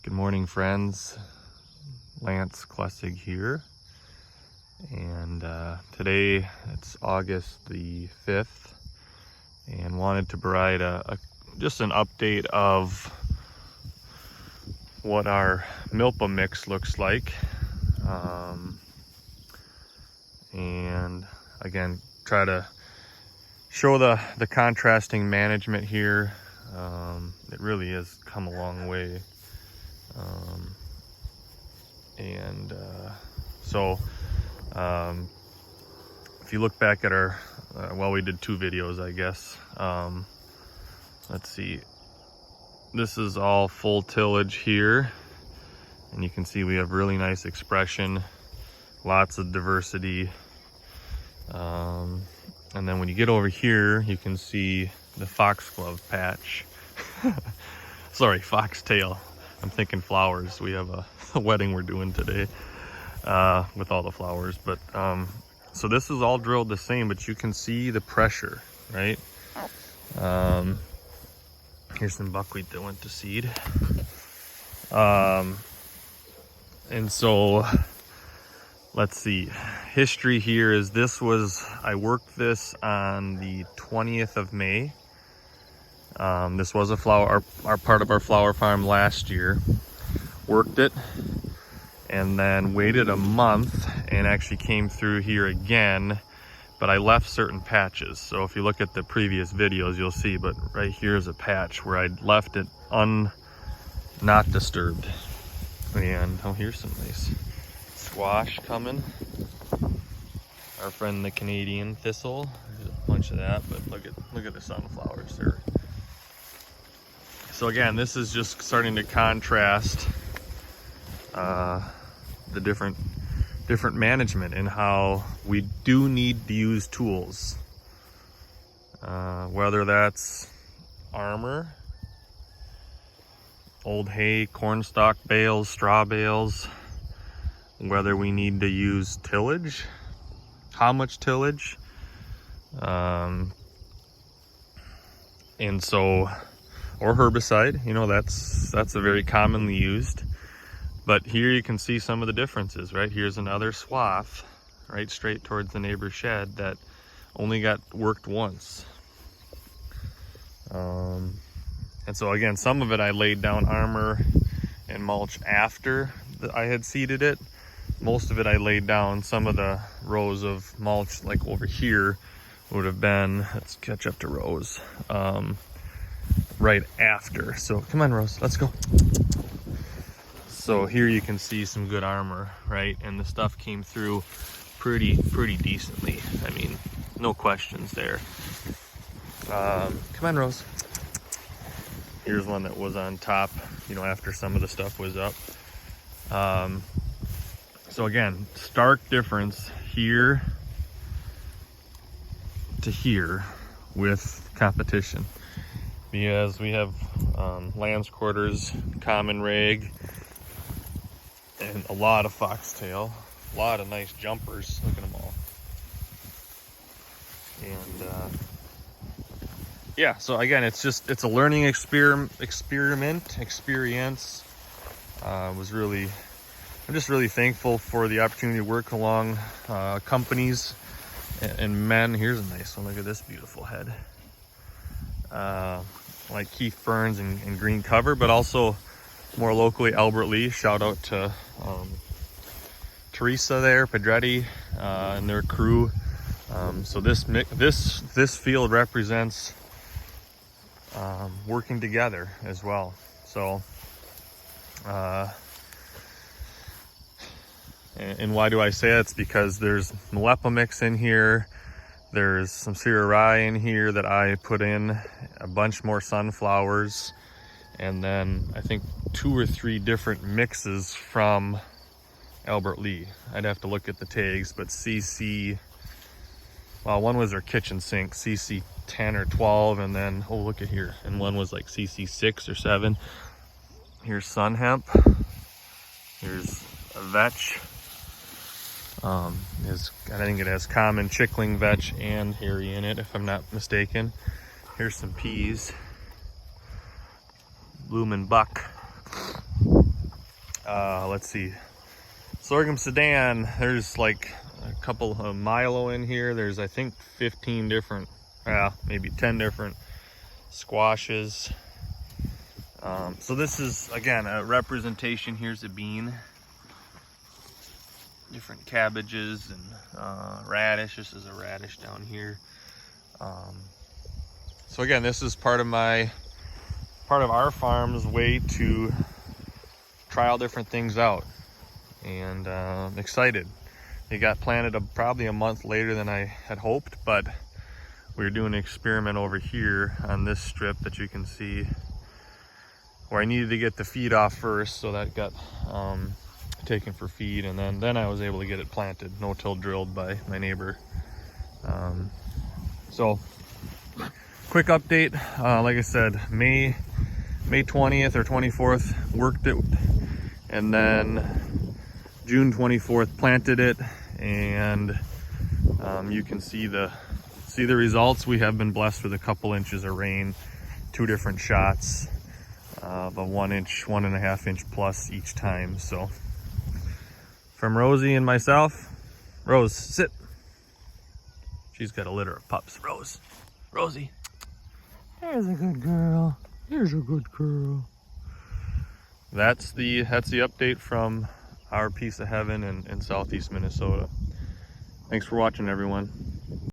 Good morning, friends. Lance Klessig here, and today it's August the 5th, and wanted to provide just an update of what our Milpa mix looks like, and again try to show the contrasting management here. It really has come a long way. If you look back at our, well, we did two videos, I guess. Let's see, this is all full tillage here, and you can see we have really nice expression, lots of diversity. And then when you get over here, you can see the foxglove patch. Sorry, foxtail. I'm thinking flowers. We have a wedding we're doing today with all the flowers. But so this is all drilled the same, but you can see the pressure, right? Here's some buckwheat that went to seed. And so let's see. History here is I worked this on the 20th of May. This was our part of our flower farm last year. Worked it and then waited a month and actually came through here again, but I left certain patches. So if you look at the previous videos, you'll see, but right here is a patch where I left it not disturbed. And oh, here's some nice squash coming. Our friend the Canadian thistle. There's a bunch of that, but look at the sunflowers there. So again, this is just starting to contrast the different management and how we do need to use tools, whether that's armor, old hay, corn stalk bales, straw bales, whether we need to use tillage, how much tillage, and so, or herbicide, you know, that's a very commonly used. But here you can see some of the differences, right? Here's another swath right straight towards the neighbor's shed that only got worked once. And so again, some of it I laid down armor and mulch after I had seeded it. Most of it I laid down. Some of the rows of mulch, like over here, would have been, let's catch up to Rose, right after. So come on, Rose, let's go. So here you can see some good armor, right? And the stuff came through pretty decently. I mean, no questions there. Come on, Rose. Here's one that was on top, you know, after some of the stuff was up. So again, stark difference here to here with competition, because we have lamb's quarters, common rag, and a lot of foxtail, a lot of nice jumpers. Look at them all. And yeah, so again, it's a learning experience. I'm just really thankful for the opportunity to work along companies and men. Here's a nice one. Look at this beautiful head. Like Keith Burns and Green Cover, but also more locally Albert Lee. Shout out to Teresa there, Pedretti, and their crew. So this field represents working together as well. So and why do I say that? It's because there's Milpa mix in here. There's some Syrah rye in here that I put in, a bunch more sunflowers, and then I think 2 or 3 different mixes from Albert Lee. I'd have to look at the tags, but CC, well, one was their kitchen sink, CC 10 or 12, and then, oh, look at here, and one was like CC 6 or 7. Here's sun hemp. Here's a vetch. I think it has common chickling vetch and hairy in it, if I'm not mistaken. Here's some peas. Bloomin' buck. Let's see, sorghum Sudan, there's like a couple of Milo in here. There's I think 15 different, maybe 10 different squashes. So this is again a representation. Here's a bean, different cabbages and radish. This is a radish down here. So again, this is part of our farm's way to try all different things out, and I'm excited. They got planted probably a month later than I had hoped, but we were doing an experiment over here on this strip that you can see, where I needed to get the feed off first, so that got taken for feed, and then I was able to get it planted, no-till drilled by my neighbor. So quick update, like I said, May 20th or 24th worked it, and then June 24th planted it, and you can see the results. We have been blessed with a couple inches of rain, 2 different shots of a 1 inch, 1.5 inch plus each time. So from Rosie and myself, Rose, sit. She's got a litter of pups. Rosie, there's a good girl. Here's a good girl. That's the update from our piece of heaven in southeast Minnesota. Thanks for watching, everyone.